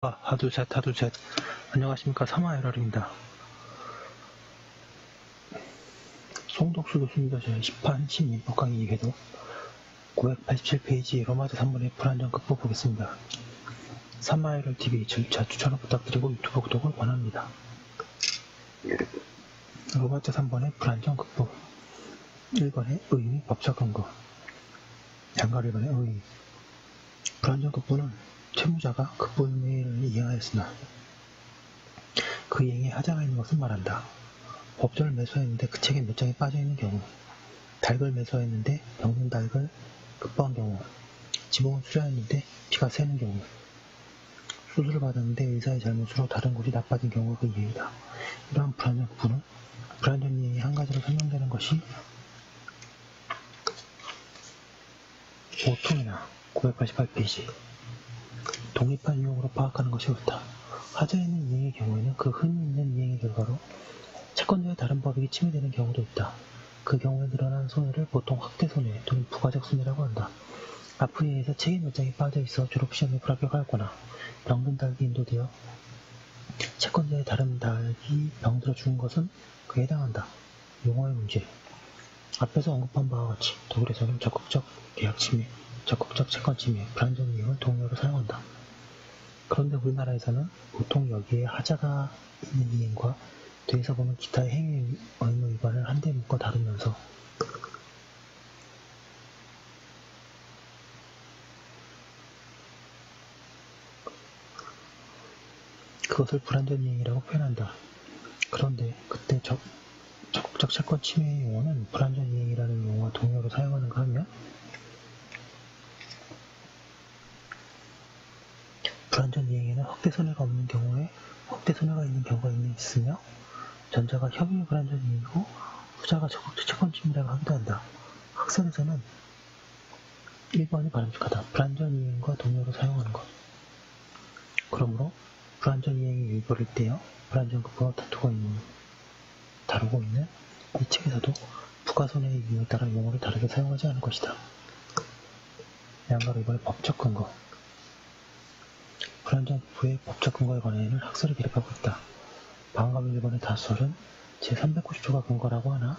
하두셋 하두셋. 안녕하십니까, 사마에럴입니다. 송덕수 교수입니다. 제 10판 신민법 강의 회독 987페이지 로마제 3번의 불안정 극복 보겠습니다. 사마에럴 TV 절차 추천을 부탁드리고 유튜브 구독을 원합니다. 로마제 3번의 불안정 극복. 1번의 의미 법적 근거. 양가 1번의 의의. 불안정 극복은 채무자가 극보의무를 이행하였으나 그 이행에 하자가 있는 것을 말한다. 법전을 매수했는데 그 책에 몇 장이 빠져있는 경우, 닭을 매수했는데 병든 닭을 급보한 경우, 지붕을 수리했는데 비가 새는 경우, 수술을 받았는데 의사의 잘못으로 다른 곳이 나빠진 경우가 그 이행이다. 이러한 불안정 극복은 불안정 이행이 한 가지로 설명되는 것이 보통이나 988페이지 독립한 유형으로 파악하는 것이 옳다. 하자 있는 이행의 경우에는 그 흔히 있는 이행의 결과로 채권자의 다른 법익이 침해되는 경우도 있다. 그 경우에 늘어난 손해를 보통 확대 손해 또는 부가적 손해라고 한다. 앞의 예에서 책에 몇 장이 빠져있어 졸업시험에 불합격하였거나 병든 닭이 인도되어 채권자의 다른 닭이 병들어 죽은 것은 그에 해당한다. 용어의 문제. 앞에서 언급한 바와 같이 독일에서는 적극적 계약 침해, 적극적 채권 침해, 불안정 이행을 동의어로 사용한다. 그런데 우리나라에서는 보통 여기에 하자가 있는 이행과 뒤에서 보면 기타의 행위 의무 위반을 한데 묶어 다루면서 그것을 불안정 이행이라고 표현한다. 그런데 그때 적극적 채권 침해의 용어는 불안정 이행이라는 용어와 동의어로 사용하는가 하면 불안정 이행에는 확대 손해가 없는 경우에 확대 손해가 있는 경우가 있으며 전자가 협의의 불안정 이행이고 후자가 적극적 채권 침해라고 하기도 한다. 학설에서는 1번이 바람직하다. 불안정 이행과 동의어로 사용하는 것. 그러므로 불안정 이행의 일부를 떼어 불안정 극복과 다루고 있는 이 책에서도 부가손해의 이유에 따라 용어를 다르게 사용하지 않을 것이다. 양가로 1번의 법적 근거. 불안정 극복의 법적 근거에 관해서는 학설이 기록하고 있다. 방금 1번의 다수설은 제390조가 근거라고 하나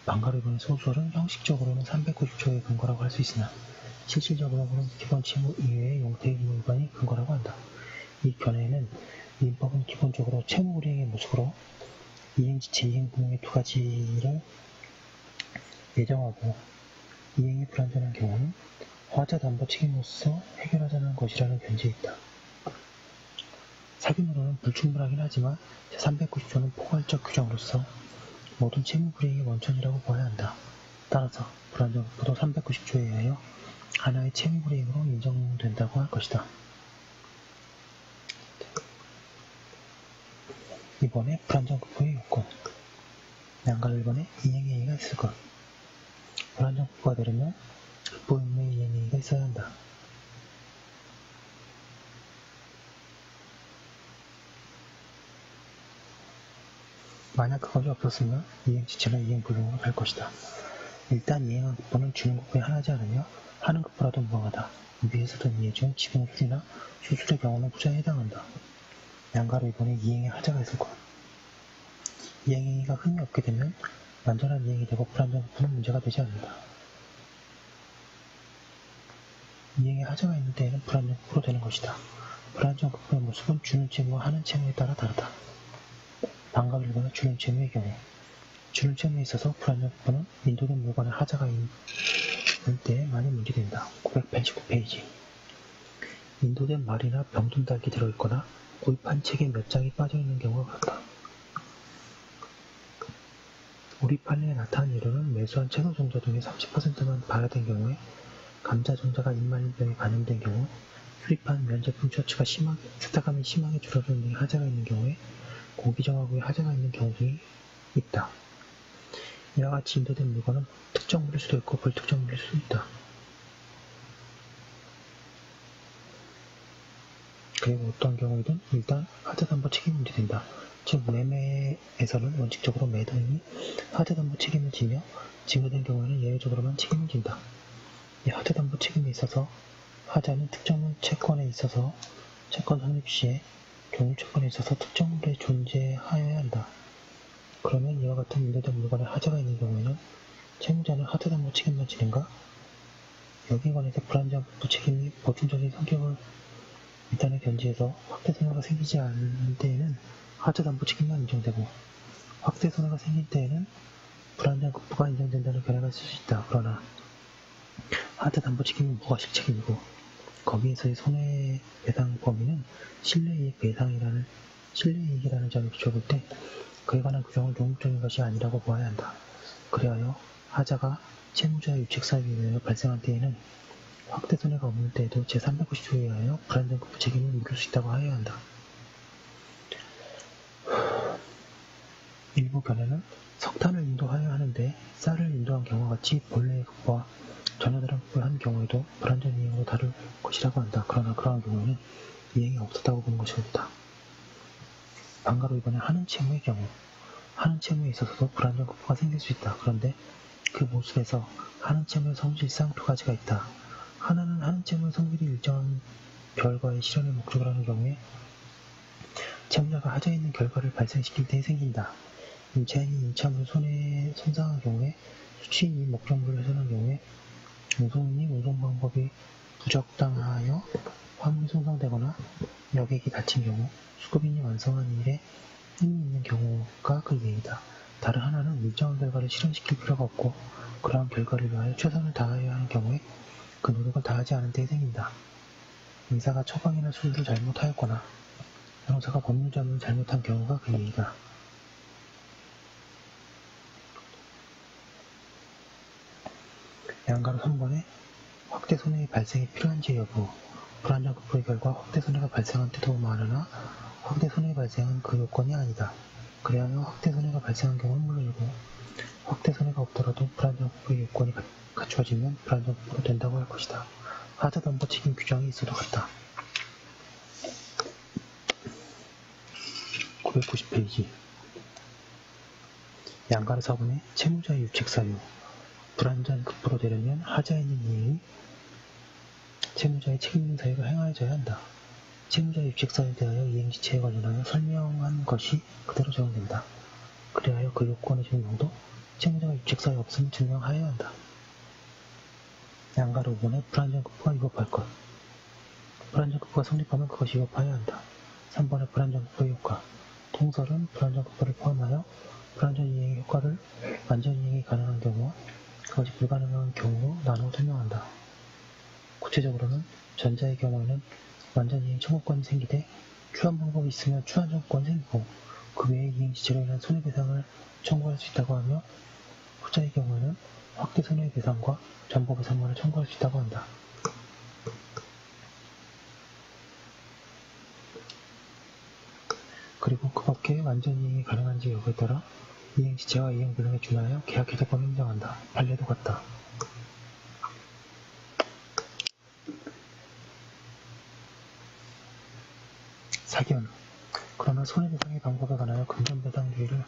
방가로 1번의 소설은 형식적으로는 390조의 근거라고 할 수 있으나 실질적으로는 기본 채무 이외의 용태의 의무 위반이 근거라고 한다. 이 견해에는 민법은 기본적으로 채무 불이행의 모습으로 이행지체, 이행분용의 두 가지를 예정하고 이행이 불안전한 경우는 화자담보 책임으로서 해결하자는 것이라는 견지에 있다. 사규으로는 불충분하긴 하지만 제390조는 포괄적 규정으로서 모든 채무 불이행의 원천이라고 보아야 한다. 따라서 불안정 극복도 390조에 의하여 하나의 채무 불이행으로 인정된다고 할 것이다. 이번에 불안정 극복의 요건. 양가 1번에 이행행위가 있을 것. 불안정 극복가 되려면 극복 의무의 이행행위가 있어야 한다. 만약 그것이 없었으면 이행지체나 이행불능으로 갈 것이다. 일단 이행한 극보는 주는 극보에 하나지 않으며 하는 극보라도 무방하다. 위에서 든 이해 중 지붕 수리나 수술의 경우는 후자에 해당한다. 양가로 이번에 이행에 하자가 있을 것. 이행행위가 흔히 없게 되면 완전한 이행이 되고 불안정 극보는 문제가 되지 않는다. 이행에 하자가 있는 때에는 불안정 극보로 되는 것이다. 불안정 극보의 모습은 주는 채무와 하는 채무에 따라 다르다. 방금 1번의 주는 채무의 경우 주는 채무에 있어서 불안정 극보는 인도된 물건에 하자가 있는 때에 많이 문제된다. 989페이지 인도된 말이나 병든 닭이 들어있거나 구입한 책에 몇 장이 빠져있는 경우가 같다. 우리 판례에 나타난 예로는 매수한 채소 종자 중에 30%만 발효된 경우에 감자 종자가 입말병에 감염된 경우, 수입한 면제품 셔츠가 세탁감이 심하게 줄어드는 등의 하자가 있는 경우에 공기정화구에 하자가 있는 경우 등이 있다. 이와 같이 인도된 물건은 특정 물일 수도 있고 불특정 물일 수도 있다. 그리고 어떤 경우이든 일단 하자담보 책임이 문제된다. 즉 매매에서는 원칙적으로 매도인이 하자담보 책임을 지며 증여된 경우에는 예외적으로만 책임을 진다. 이 하자담보 책임에 있어서 하자는 특정물 채권에 있어서 채권 성립 시에 종류 채권에 있어서 특정물이 존재하여야 한다. 그러면 이와 같은 문제적 물건에 하자가 있는 경우에는 채무자는 하자담보 책임만 지는가? 여기에 관해서 불안정 부책임이 보충적인 성격을 일단은 견지해서 확대 손해가 생기지 않는 때에는 하자담보 책임만 인정되고 확대 손해가 생길 때에는 불안정 급부가 인정된다는 견해가 있을 수 있다. 그러나 하자담보 책임은 무과실책임이고 거기에서의 손해배상 범위는 실내이익이라는 점을 비춰볼 때 그에 관한 규정은 종합적인 것이 아니라고 보아야 한다. 그리하여 하자가 채무자의 유책사유에 의하여 발생한 때에는 확대 손해가 없는 때에도 제390조에 의하여 불안정 급부 책임을 물을 수 있다고 하여야 한다. 일부 견해는 석탄을 인도하여야 하는데 쌀을 인도한 경우와 같이 본래의 급부와 전혀 다른 급부를 한 경우에도 불안정 이행으로 다룰 것이라고 한다. 그러나 그러한 경우에는 이행이 없었다고 보는 것이 옳다. 반가로 이번에 하는 채무의 경우 하는 채무에 있어서도 불안정 급부가 생길 수 있다. 그런데 그 모습에서 하는 채무의 성질상 두 가지가 있다. 하나는 하는 채무의 성질이 일정한 결과의 실현을 목적으로 하는 경우에 채무자가 하자에 있는 결과를 발생시킬 때 생긴다. 임차인이 임차물을 손상한 경우에 수취인이 목적물을 훼손한 경우에 운송인이 운송 방법이 부적당하여 화물이 손상되거나 여객이 다친 경우 수급인이 완성한 일에 힘이 있는 경우가 그 예이다. 다른 하나는 일정한 결과를 실현시킬 필요가 없고 그러한 결과를 위하여 최선을 다해야 하는 경우에 그 노력을 다하지 않은 때에 생긴다. 의사가 처방이나 수술을 잘못하였거나 변호사가 법률자문을 잘못한 경우가 그 예이다. 양가로 3번에 확대 손해의 발생이 필요한지 여부 불안정 급부의 결과 확대 손해가 발생한 때도 많으나 확대 손해의 발생은 그 요건이 아니다. 그리하여 확대 손해가 발생한 경우는 물론이고 확대 손해가 없더라도 불안정 급부의 요건이 갖추어지면 불안정 급부로 된다고 할 것이다. 하자담보 책임 규정이 있어도 같다. 990페이지 양가로 4번에 채무자의 유책사유 불안정 급부로 되려면 하자에 있는 이행이 채무자의 책임있는 사유가 행하여져야 한다. 채무자의 유책사유에 대하여 이행지체에 관련하여 설명한 것이 그대로 적용된다. 그리하여 그 요건의 증명도 채무자가 유책사유 없음을 증명하여야 한다. 양가로 5번에 불안정 급부가 위법할 것 불안정 급부가 성립하면 그것이 위법하여야 한다. 3번에 불안정 급부의 효과 통설은 불안정 급부를 포함하여 불안정 이행의 효과를 완전 이행이 가능한 경우와 그것이 불가능한 경우로 나누어 설명한다. 구체적으로는 전자의 경우에는 완전 이행 청구권이 생기되 추한 방법이 있으면 추한 청구권이 생기고 그 외에 이행지체로 인한 손해배상을 청구할 수 있다고 하며 후자의 경우에는 확대 손해배상과 전보배상만을 청구할 수 있다고 한다. 그리고 그 밖에 완전 이행이 가능한지 여부에 따라 이행지체와 이행불능에 준하여 계약해제권을 인정한다. 판례도 같다. 사견 그러나 손해배상의 방법에 관하여 금전배상주의를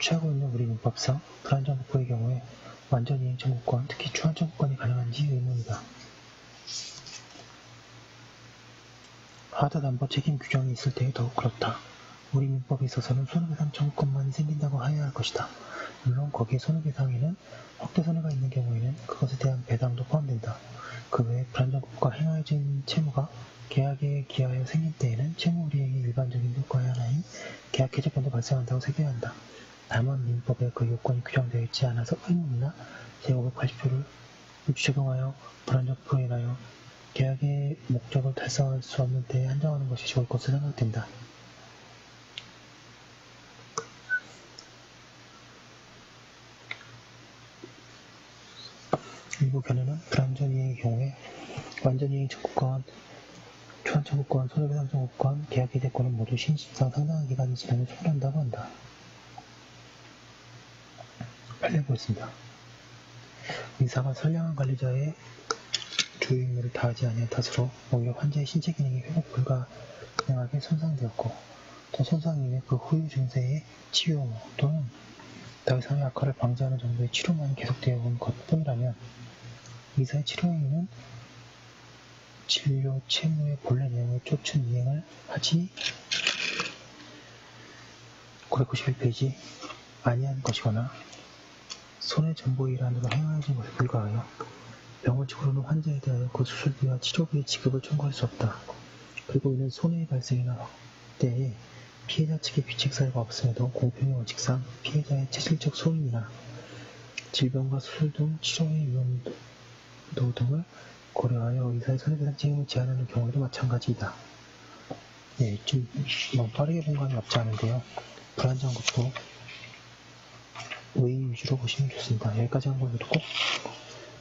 취하고 있는 우리 민법상 불안정 급부의 경우에 완전 이행 청구권, 특히 추한 청구권이 가능한지 의문이다. 하자담보 책임 규정이 있을 때에 더욱 그렇다. 우리 민법에 있어서는 손해배상 청구권만이 생긴다고 하여야 할 것이다. 물론 거기에 손해배상에는 확대 손해가 있는 경우에는 그것에 대한 배상도 포함된다. 그 외에 불안정 급부가 행하여진 채무가 계약에 기하여 생긴 때에는 채무 우리행의 일반적인 효과의 하나인 계약 해제권도 발생한다고 새겨야 한다. 다만 민법에 그 요건이 규정되어 있지 않아서 의문이나 제580조를 적용하여 불안정 급부로 인하여 계약의 목적을 달성할 수 없는 때에 한정하는 것이 좋을 것으로 생각된다. 일부 견해는 불완전 이행의 경우에 완전 이행 청구권, 추한 청구권, 손해배상 청구권, 계약 해제권은 모두 신심상 상당한 기간이 지나면 소멸한다고 한다. 판례 보겠습니다. 의사가 선량한 관리자의 주요 임무를 다하지 아니한 탓으로 오히려 환자의 신체 기능이 회복 불가능하게 손상되었고 또 손상 이후에 그 후유 증세의 치유 또는 더 이상의 악화를 방지하는 정도의 치료만 계속되어 온 것뿐이라면 의사의 치료 행위는 진료 채무의 본래 내용에 쫓은 이행을 하지 991페이지 아니한 것이거나 손해 전보일환으로 행하여진 것에 불과하여 병원 측으로는 환자에 대하여 그 수술비와 치료비의 지급을 청구할 수 없다. 그리고 이는 손해의 발생이나 때에 피해자 측의 규칙 사유가 없음에도 공평의 원칙상 피해자의 체질적 소임이나 질병과 수술 등 치료의 위험도 등을 고려하여 의사의 손해배상 책임을 제한하는 경우에도 마찬가지이다. 네, 좀 빠르게 본 감이 없지 않은데요. 불안정한 것도 의의 위주로 보시면 좋습니다. 여기까지 한 걸 듣고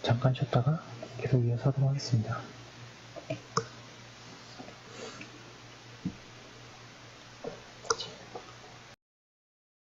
잠깐 쉬었다가 계속 이어서 하도록 하겠습니다.